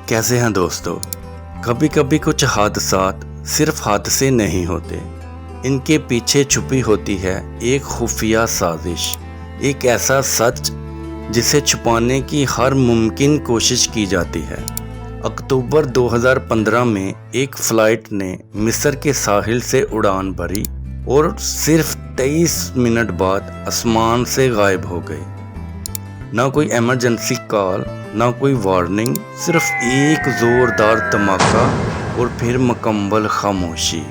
کیسے ہیں دوستو؟ کبھی کبھی کچھ حادثات صرف حادثے نہیں ہوتے، ان کے پیچھے چھپی ہوتی ہے ایک خفیہ سازش، ایک ایسا سچ جسے چھپانے کی ہر ممکن کوشش کی جاتی ہے۔ اکتوبر 2015 میں ایک فلائٹ نے مصر کے ساحل سے اڑان بھری اور صرف 23 منٹ بعد آسمان سے غائب ہو گئی۔ نہ کوئی ایمرجنسی کال، نہ کوئی وارننگ، صرف ایک زوردار دھماکہ اور پھر مکمل خاموشی۔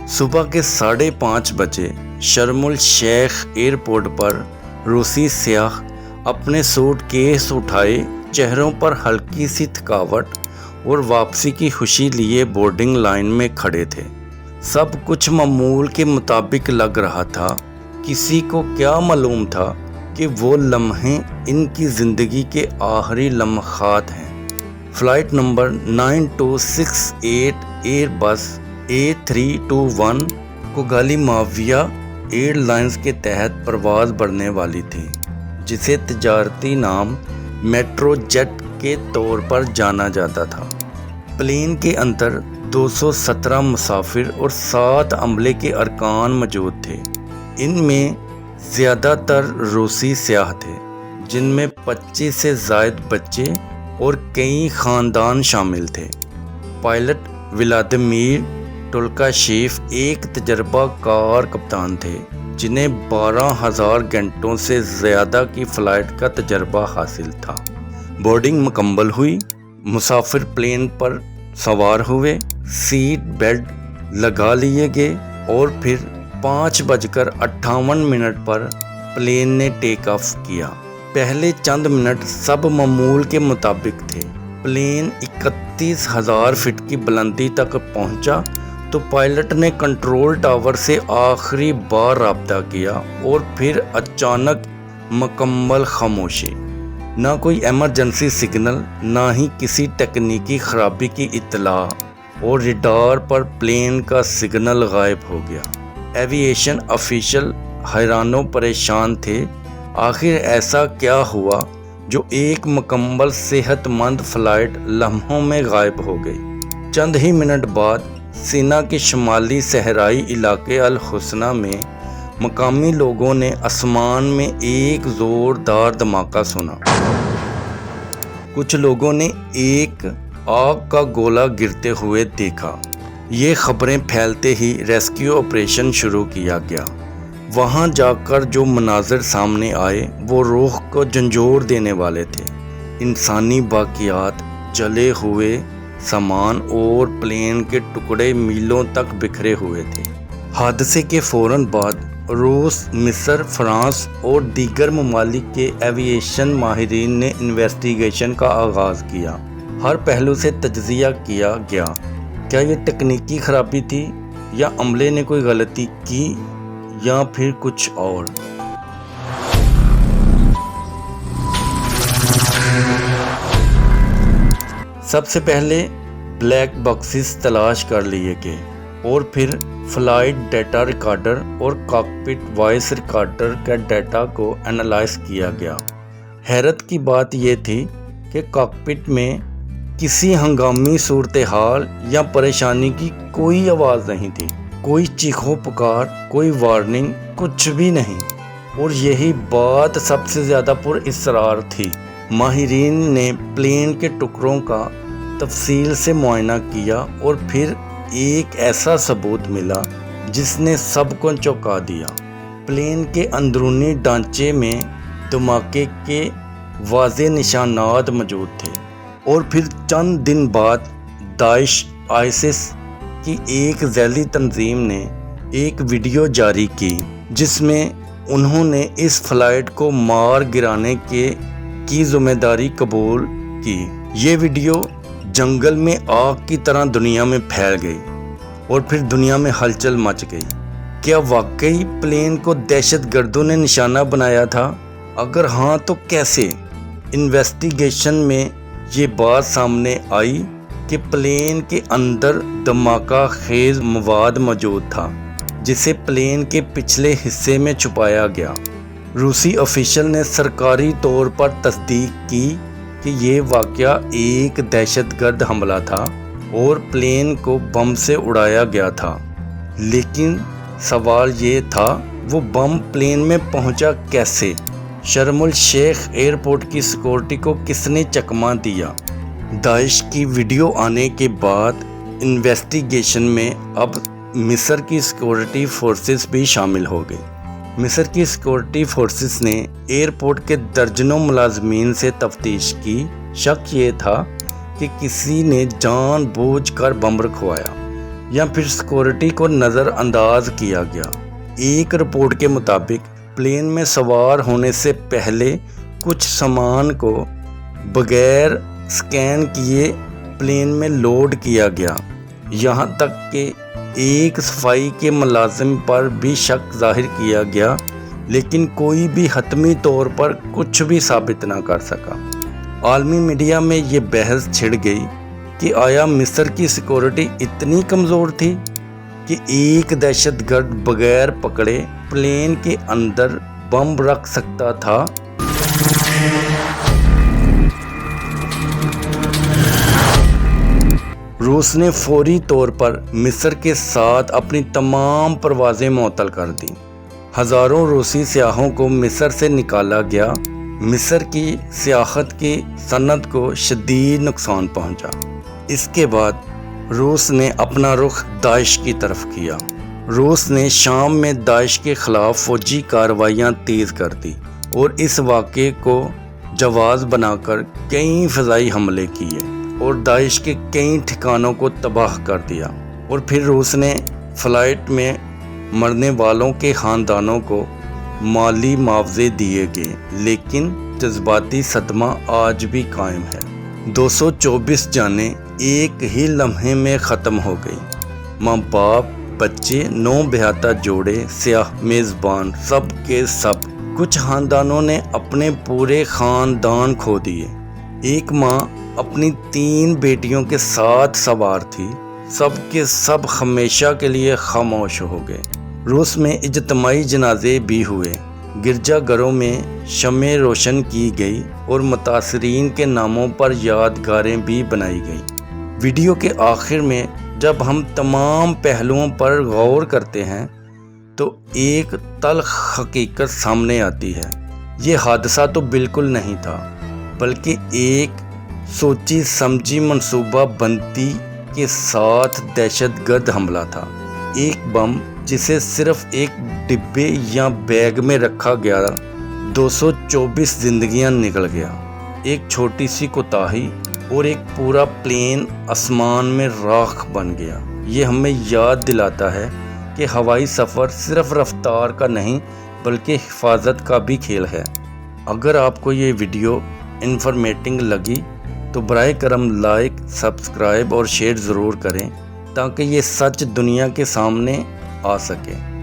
صبح کے 5:30 بجے شرم الشیخ ایئرپورٹ پر روسی سیاح اپنے سوٹ کیس اٹھائے، چہروں پر ہلکی سی تھکاوٹ اور واپسی کی خوشی لیے بورڈنگ لائن میں کھڑے تھے۔ سب کچھ معمول کے مطابق لگ رہا تھا۔ کسی کو کیا معلوم تھا کہ وہ لمحے ان کی زندگی کے آخری لمحات ہیں۔ فلائٹ نمبر 9268 ایئر بس A321 کوگالی معاویہ ایئر لائنز کے تحت پرواز بڑھنے والی تھی، جسے تجارتی نام میٹرو جیٹ کے طور پر جانا جاتا تھا۔ پلین کے اندر 217 مسافر اور 7 عملے کے ارکان موجود تھے۔ ان میں زیادہ تر روسی سیاح تھے، جن میں 25 سے زائد بچے اور کئی خاندان شامل تھے۔ پائلٹ ولادیمیر ٹولکاشیف ایک تجربہ کار کپتان تھے، جنہیں 12,000 گھنٹوں سے زیادہ کی فلائٹ کا تجربہ حاصل تھا۔ بورڈنگ مکمل ہوئی، مسافر پلین پر سوار ہوئے، سیٹ بیلٹ لگا لیے گئے اور پھر 5:58 پر پلین نے ٹیک آف کیا۔ پہلے چند منٹ سب معمول کے مطابق تھے۔ پلین 31,000 فٹ کی بلندی تک پہنچا تو پائلٹ نے کنٹرول ٹاور سے آخری بار رابطہ کیا اور پھر اچانک مکمل خاموشی۔ نہ کوئی ایمرجنسی سگنل، نہ ہی کسی تکنیکی خرابی کی اطلاع، اور ریڈار پر پلین کا سگنل غائب ہو گیا۔ ایوییشن آفیشل حیران و پریشان تھے۔ آخر ایسا کیا ہوا جو ایک مکمل صحت مند فلائٹ لمحوں میں غائب ہو گئی؟ چند ہی منٹ بعد سینا کے شمالی صحرائی علاقے الحسنہ میں مقامی لوگوں نے آسمان میں ایک زوردار دھماکہ سنا۔ کچھ لوگوں نے ایک آگ کا گولہ گرتے ہوئے دیکھا۔ یہ خبریں پھیلتے ہی ریسکیو آپریشن شروع کیا گیا۔ وہاں جا کر جو مناظر سامنے آئے وہ روح کو جھنجھوڑ دینے والے تھے۔ انسانی باقیات، جلے ہوئے سامان اور پلین کے ٹکڑے میلوں تک بکھرے ہوئے تھے۔ حادثے کے فوراً بعد روس، مصر، فرانس اور دیگر ممالک کے ایوییشن ماہرین نے انویسٹیگیشن کا آغاز کیا۔ ہر پہلو سے تجزیہ کیا گیا۔ کیا یہ تکنیکی خرابی تھی، یا عملے نے کوئی غلطی کی، یا پھر کچھ اور؟ سب سے پہلے بلیک باکسز تلاش کر لیے گئے اور پھر فلائٹ ڈیٹا ریکارڈر اور کاکپٹ وائس ریکارڈر کے ڈیٹا کو انالائز کیا گیا۔ حیرت کی بات یہ تھی کہ کاکپٹ میں کسی ہنگامی صورتحال یا پریشانی کی کوئی آواز نہیں تھی۔ کوئی چیخو پکار، کوئی وارننگ، کچھ بھی نہیں۔ اور یہی بات سب سے زیادہ پر اسرار تھی۔ ماہرین نے پلین کے ٹکڑوں کا تفصیل سے معائنہ کیا اور پھر ایک ایسا ثبوت ملا جس نے سب کو چونکا دیا۔ پلین کے اندرونی ڈھانچے میں دھماکے کے واضح نشانات موجود تھے۔ اور پھر چند دن بعد داعش آئیسس کی ایک ذیلی تنظیم نے ایک ویڈیو جاری کی جس میں انہوں نے اس فلائٹ کو مار گرانے کی ذمہ داری قبول کی۔ یہ ویڈیو جنگل میں آگ کی طرح دنیا میں پھیل گئی اور پھر دنیا میں ہلچل مچ گئی۔ کیا واقعی پلین کو دہشت گردوں نے نشانہ بنایا تھا؟ اگر ہاں تو کیسے؟ انویسٹیگیشن میں یہ بات سامنے آئی کہ پلین کے اندر دھماکہ خیز مواد موجود تھا جسے پلین کے پچھلے حصے میں چھپایا گیا۔ روسی آفیشل نے سرکاری طور پر تصدیق کی کہ یہ واقعہ ایک دہشت گرد حملہ تھا اور پلین کو بم سے اڑایا گیا تھا، لیکن سوال یہ تھا وہ بم پلین میں پہنچا کیسے؟ شرم الشیخ ایئرپورٹ کی سیکورٹی کو کس نے چکما دیا؟ داعش کی ویڈیو آنے کے بعد انویسٹیگیشن میں اب مصر کی سیکورٹی فورسز بھی شامل ہو گئی۔ مصر کی سیکورٹی فورسز نے ایئرپورٹ کے درجنوں ملازمین سے تفتیش کی۔ شک یہ تھا کہ کسی نے جان بوجھ کر بم رکھوایا یا پھر سیکورٹی کو نظر انداز کیا گیا۔ ایک رپورٹ کے مطابق پلین میں سوار ہونے سے پہلے کچھ سامان کو بغیر سکین کیے پلین میں لوڈ کیا گیا، یہاں تک کہ ایک صفائی کے ملازم پر بھی شک ظاہر کیا گیا، لیکن کوئی بھی حتمی طور پر کچھ بھی ثابت نہ کر سکا۔ عالمی میڈیا میں یہ بحث چھڑ گئی کہ آیا مصر کی سیکورٹی اتنی کمزور تھی کہ ایک دہشت گرد بغیر پکڑے پلین کے اندر بم رکھ سکتا تھا؟ روس نے فوری طور پر مصر کے ساتھ اپنی تمام پروازیں معطل کر دیں۔ ہزاروں روسی سیاحوں کو مصر سے نکالا گیا۔ مصر کی سیاحت کی صنعت کو شدید نقصان پہنچا۔ اس کے بعد روس نے اپنا رخ داعش کی طرف کیا۔ روس نے شام میں داعش کے خلاف فوجی کارروائیاں تیز کر دی اور اس واقعے کو جواز بنا کر کئی فضائی حملے کیے اور داعش کے کئی ٹھکانوں کو تباہ کر دیا۔ اور پھر روس نے فلائٹ میں مرنے والوں کے خاندانوں کو مالی معاوضے دیے گئے، لیکن جذباتی صدمہ آج بھی قائم ہے۔ 224 جانیں ایک ہی لمحے میں ختم ہو گئی۔ ماں باپ، بچے، 9 بیہتا جوڑے، سیاہ میزبان، سب کے سب۔ کچھ خاندانوں نے اپنے پورے خاندان کھو دیے۔ ایک ماں اپنی 3 بیٹیوں کے ساتھ سوار تھی، سب کے سب ہمیشہ کے لیے خاموش ہو گئے۔ روس میں اجتماعی جنازے بھی ہوئے، گرجا گھروں میں شمعیں روشن کی گئی اور متاثرین کے ناموں پر یادگاریں بھی بنائی گئیں۔ ویڈیو کے آخر میں جب ہم تمام پہلوؤں پر غور کرتے ہیں تو ایک تلخ حقیقت سامنے آتی ہے۔ یہ حادثہ تو بالکل نہیں تھا، بلکہ ایک سوچی سمجھی منصوبہ بندی کے ساتھ دہشت گرد حملہ تھا۔ ایک بم جسے صرف ایک ڈبے یا بیگ میں رکھا گیا 224 زندگیاں نکل گیا۔ ایک چھوٹی سی کوتاہی اور ایک پورا پلین آسمان میں راکھ بن گیا۔ یہ ہمیں یاد دلاتا ہے کہ ہوائی سفر صرف رفتار کا نہیں بلکہ حفاظت کا بھی کھیل ہے۔ اگر آپ کو یہ ویڈیو انفارمیٹنگ لگی تو برائے کرم لائک، سبسکرائب اور شیئر ضرور کریں تاکہ یہ سچ دنیا کے سامنے آ سکے۔